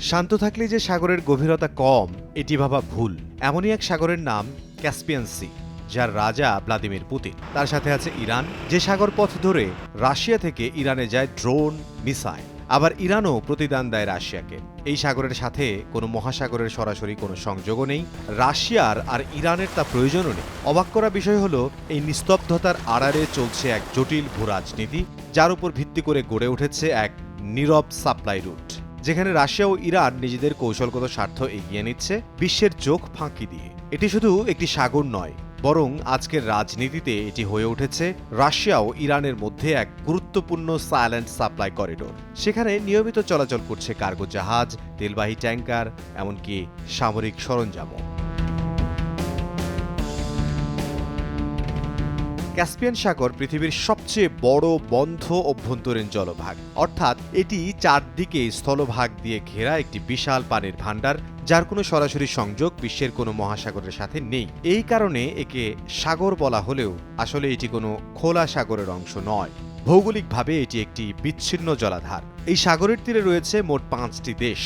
শান্ত থাকলে যে সাগরের গভীরতা কম এটি ভাবা ভুল। এমনই এক সাগরের নাম ক্যাসপিয়ান সি, যার রাজা ভ্লাদিমির পুতিন। তার সাথে আছে ইরান, যে সাগর পথ ধরে রাশিয়া থেকে ইরানে যায় ড্রোন, মিসাইল। আবার ইরানও প্রতিদান দেয় রাশিয়াকে। এই সাগরের সাথে কোনো মহাসাগরের সরাসরি কোনো সংযোগও নেই। রাশিয়ার আর ইরানের তা প্রয়োজনও নেই। অবাক করা বিষয় হলো, এই নিস্তব্ধতার আড়ালে চলছে এক জটিল ভূরাজনীতি, যার উপর ভিত্তি করে গড়ে উঠেছে এক নীরব সাপ্লাই রুট, যেখানে রাশিয়া ও ইরান নিজেদের কৌশলগত স্বার্থ এগিয়ে নিচ্ছে বিশ্বের চোখ ফাঁকি দিয়ে। এটি শুধু একটি সাগর নয়, বরং আজকের রাজনীতিতে এটি হয়ে উঠেছে রাশিয়া ও ইরানের মধ্যে এক গুরুত্বপূর্ণ সাইলেন্ট সাপ্লাই করিডোর। সেখানে নিয়মিত চলাচল করছে কার্গো জাহাজ, তেলবাহী ট্যাঙ্কার, এমনকি সামরিক সরঞ্জামও। ক্যাসপিয়ান সাগর পৃথিবীর সবচেয়ে বড় বন্ধ অভ্যন্তরীণ জলভাগ, অর্থাৎ এটি চারদিকে স্থলভাগ দিয়ে ঘেরা একটি বিশাল পানির ভাণ্ডার, যার কোনো সরাসরি সংযোগ বিশ্বের কোনো মহাসাগরের সাথে নেই। এই কারণে একে সাগর বলা হলেও আসলে এটি কোনো খোলা সাগরের অংশ নয়। ভৌগোলিকভাবে এটি একটি বিচ্ছিন্ন জলাধার। এই সাগরের তীরে রয়েছে মোট 5টি দেশ: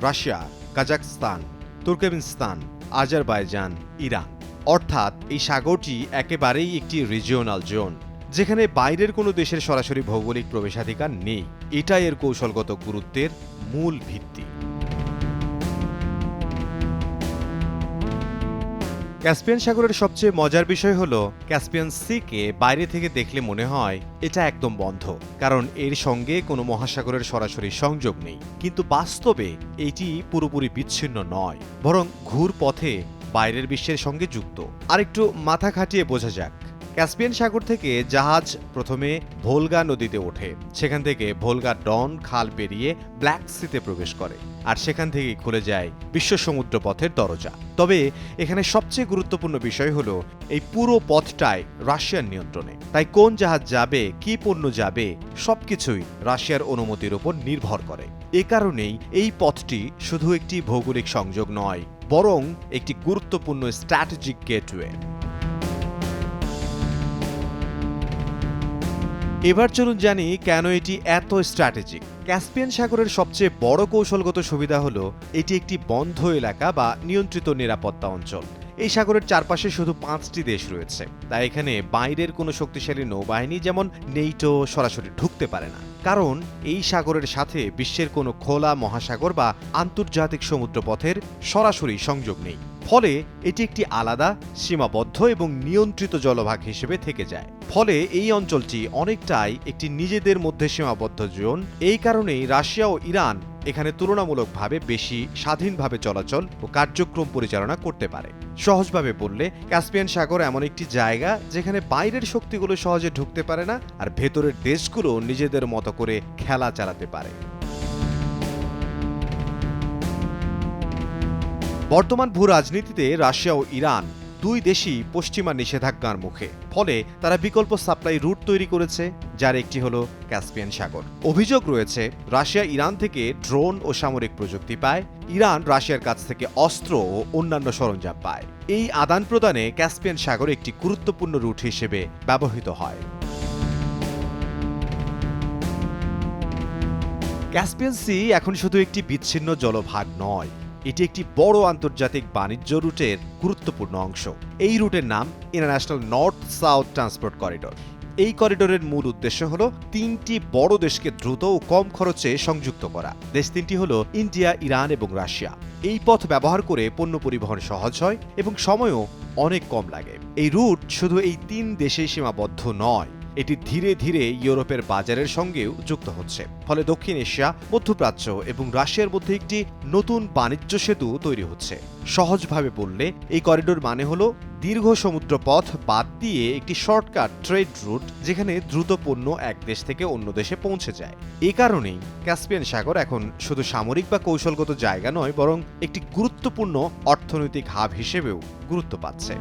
Russia, Kazakhstan, Turkmenistan, Azerbaijan, Iran. অর্থাৎ এই সাগরটি একেবারেই একটি রিজিওনাল জোন, যেখানে বাইরের কোনো দেশের সরাসরি ভৌগোলিক প্রবেশাধিকার নেই। এটাই এর কৌশলগত গুরুত্বের মূল ভিত্তি। ক্যাসপিয়ান সাগরের সবচেয়ে মজার বিষয় হলো, ক্যাসপিয়ান সিকে বাইরে থেকে দেখলে মনে হয় এটা একদম বন্ধ, কারণ এর সঙ্গে কোনো মহাসাগরের সরাসরি সংযোগ নেই। কিন্তু বাস্তবে এটি পুরোপুরি বিচ্ছিন্ন নয়, বরং ঘুরপথে বাইরের বিশ্বের সঙ্গে যুক্ত। আরেকটু মাথা খাটিয়ে বোঝা যাক। ক্যাসপিয়ান সাগর থেকে জাহাজ প্রথমে ভোলগা নদীতে ওঠে, সেখান থেকে ভোলগা ডন খাল পেরিয়ে ব্ল্যাক সিতে প্রবেশ করে, আর সেখান থেকেই খুলে যায় বিশ্ব সমুদ্র পথের দরজা। তবে এখানে সবচেয়ে গুরুত্বপূর্ণ বিষয় হলো, এই পুরো পথটাই রাশিয়ার নিয়ন্ত্রণে। তাই কোন জাহাজ যাবে, কি পণ্য যাবে, সবকিছুই রাশিয়ার অনুমতির উপর নির্ভর করে। এ কারণেই এই পথটি শুধু একটি ভৌগোলিক সংযোগ নয়, বরং একটি গুরুত্বপূর্ণ স্ট্র্যাটেজিক গেটওয়ে। এবার চলুন জানি কেন এটি এত স্ট্র্যাটেজিক। ক্যাসপিয়ান সাগরের সবচেয়ে বড় কৌশলগত সুবিধা হলো, এটি একটি বন্ধ এলাকা বা নিয়ন্ত্রিত নিরাপত্তা অঞ্চল। এই সাগরের চারপাশে শুধু 5টি দেশ রয়েছে, তাই এখানে বাইরের কোনো শক্তিশালী নৌবাহিনী যেমন নেটো সরাসরি ঢুকতে পারে না, কারণ এই সাগরের সাথে বিশ্বের কোনো খোলা মহাসাগর বা আন্তর্জাতিক সমুদ্রপথের সরাসরি সংযোগ নেই। ফলে এটি একটি আলাদা, সীমাবদ্ধ এবং নিয়ন্ত্রিত জলভাগ হিসেবে থেকে যায়। ফলে এই অঞ্চলটি অনেকটাই একটি নিজেদের মধ্যে সীমাবদ্ধ জোন। এই কারণেই রাশিয়া ও ইরান এখানে তুলনামূলকভাবে বেশি স্বাধীনভাবে চলাচল ও কার্যক্রম পরিচালনা করতে পারে। সহজভাবে বললে, ক্যাসপিয়ান সাগর এমন একটি জায়গা যেখানে বাইরের শক্তিগুলো সহজে ঢুকতে পারে না, আর ভেতরের দেশগুলো নিজেদের মতো করে খেলা চালাতে পারে। বর্তমান ভূ রাজনীতিতে রাশিয়া ও ইরান দুই দেশই পশ্চিমা নিষেধাজ্ঞার মুখে। ফলে তারা বিকল্প সাপ্লাই রুট তৈরি করেছে, যার একটি হলো ক্যাসপিয়ান সাগর। অভিযোগ রয়েছে, রাশিয়া ইরান থেকে ড্রোন ও সামরিক প্রযুক্তি পায়, ইরান রাশিয়ার কাছ থেকে অস্ত্র ও অন্যান্য সরঞ্জাম পায়। এই আদান প্রদানে ক্যাসপিয়ান সাগর একটি গুরুত্বপূর্ণ রুট হিসেবে ব্যবহৃত হয়। ক্যাসপিয়ান সি এখন শুধু একটি বিচ্ছিন্ন জলভাগ নয়, এটি একটি বড় আন্তর্জাতিক বাণিজ্য রুটের গুরুত্বপূর্ণ অংশ। এই রুটের নাম international north south transport corridor. এই করিডোরের মূল উদ্দেশ্য হলো 3টি বড় দেশকে দ্রুত ও কম খরচে সংযুক্ত করা। দেশ 3টি হলো ইন্ডিয়া, ইরান এবং রাশিয়া। এই পথ ব্যবহার করে পণ্য পরিবহন সহজ হয় এবং সময়ও অনেক কম লাগে। এই রুট শুধু এই 3 দেশেই সীমাবদ্ধ নয়, এটি ধীরে ধীরে ইউরোপের বাজারের সঙ্গেও যুক্ত হচ্ছে। ফলে দক্ষিণ এশিয়া, মধ্যপ্রাচ্য এবং রাশিয়ার মধ্যে একটি নতুন বাণিজ্য সেতু তৈরি হচ্ছে। সহজভাবে বললে, এই করিডোর মানে হলো দীর্ঘ সমুদ্র পথ বাদ দিয়ে একটি শর্টকাট ট্রেড রুট, যেখানে দ্রুত পণ্য এক দেশ থেকে অন্য দেশে পৌঁছে যায়। এই কারণেই ক্যাসপিয়ান সাগর এখন শুধু সামরিক বা কৌশলগত জায়গা নয়, বরং একটি গুরুত্বপূর্ণ অর্থনৈতিক হাব হিসেবেও গুরুত্ব পাচ্ছে।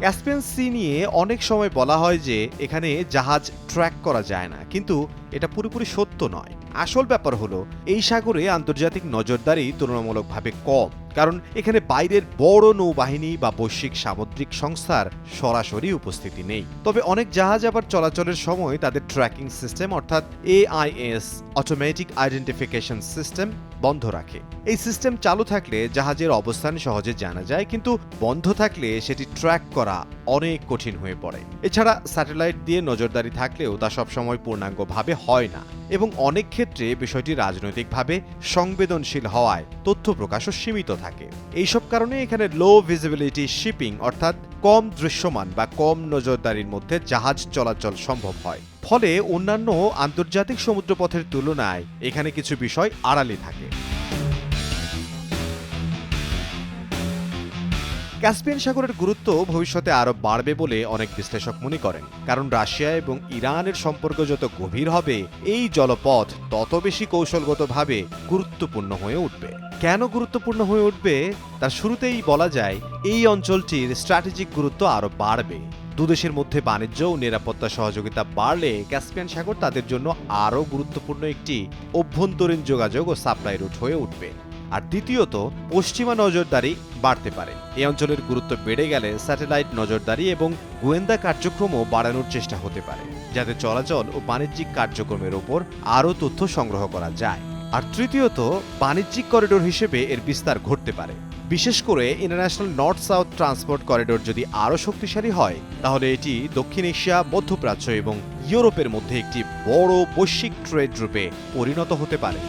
ক্যাসপিয়ান সি নিয়ে অনেক সময় বলা হয় যে এখানে জাহাজ ট্র্যাক করা যায় না, কিন্তু এটা পুরোপুরি সত্য নয়। আসল ব্যাপার হলো এই সাগরে আন্তর্জাতিক নজরদারি তুলনামূলকভাবে কম, কারণ এখানে বাইরের বড় নৌবাহিনী বা বৈশ্বিক সামুদ্রিক সংস্থার সরাসরি উপস্থিতি নেই। তবে অনেক জাহাজ আবার চলাচলের সময় তাদের ট্র্যাকিং সিস্টেম অর্থাৎ AIS অটোমেটিক আইডেন্টিফিকেশন সিস্টেম বন্ধ রাখে। এই সিস্টেম চালু থাকলে জাহাজের অবস্থান সহজে জানা যায়, কিন্তু বন্ধ থাকলে সেটি ট্র্যাক করা অনেক কঠিন হয়ে পড়ে। এছাড়া স্যাটেলাইট দিয়ে নজরদারি থাকলেও তা সবসময় পূর্ণাঙ্গভাবে হয় না, এবং অনেক ক্ষেত্রে বিষয়টি রাজনৈতিকভাবে সংবেদনশীল হওয়ায় তথ্য প্রকাশও সীমিত থাকে। এইসব কারণে এখানে লো ভিজিবিলিটি শিপিং অর্থাৎ কম দৃশ্যমান বা কম নজরদারির মধ্যে জাহাজ চলাচল সম্ভব হয়। ফলে অন্যান্য আন্তর্জাতিক সমুদ্রপথের তুলনায় এখানে কিছু বিষয় আড়ালে থাকে। ক্যাসপিয়ান সাগরের গুরুত্ব ভবিষ্যতে আরও বাড়বে বলে অনেক বিশ্লেষক মনে করেন, কারণ রাশিয়া এবং ইরানের সম্পর্ক যত গভীর হবে এই জলপথ তত বেশি কৌশলগতভাবে গুরুত্বপূর্ণ হয়ে উঠবে। কেন গুরুত্বপূর্ণ হয়ে উঠবে তার শুরুতেই বলা যায়, এই অঞ্চলটির স্ট্র্যাটেজিক গুরুত্ব আরও বাড়বে। দুদেশের মধ্যে বাণিজ্য ও নিরাপত্তা সহযোগিতা বাড়লে ক্যাসপিয়ান সাগর তাদের জন্য আরও গুরুত্বপূর্ণ একটি অভ্যন্তরীণ যোগাযোগ ও সাপ্লাই রুট হয়ে উঠবে। আর দ্বিতীয়ত, পশ্চিমা নজরদারি বাড়তে পারে। এই অঞ্চলের গুরুত্ব বেড়ে গেলে স্যাটেলাইট নজরদারি এবং গোয়েন্দা কার্যক্রমও বাড়ানোর চেষ্টা হতে পারে, যাতে চলাচল ও বাণিজ্যিক কার্যক্রমের ওপর আরও তথ্য সংগ্রহ করা যায়। আর তৃতীয়ত, বাণিজ্যিক করিডোর হিসেবে এর বিস্তার ঘটতে পারে। বিশেষ করে international north south transport corridor যদি আরও শক্তিশালী হয়, তাহলে এটি দক্ষিণ এশিয়া, মধ্যপ্রাচ্য এবং ইউরোপের মধ্যে একটি বড় বৈশ্বিক ট্রেড রুটে পরিণত হতে পারে।